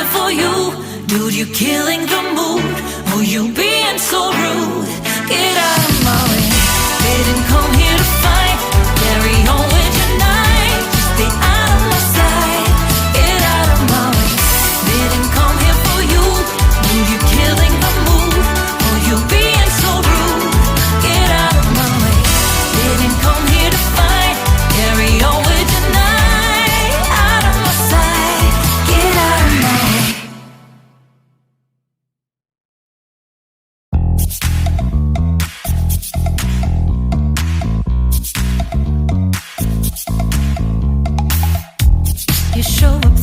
here for you. Dude, you killing the mood. Oh, you being so rude. Get out of my way. Didn't come here to fight. Carry on with your night. Just stay out of my sight. Get out of my way. Didn't come here for you. Dude, you killing the mood. Oh, you being so rude. Get out of my way. Didn't come here to fight. Carry on with your night. Out of my sight. Get out of my way. You show up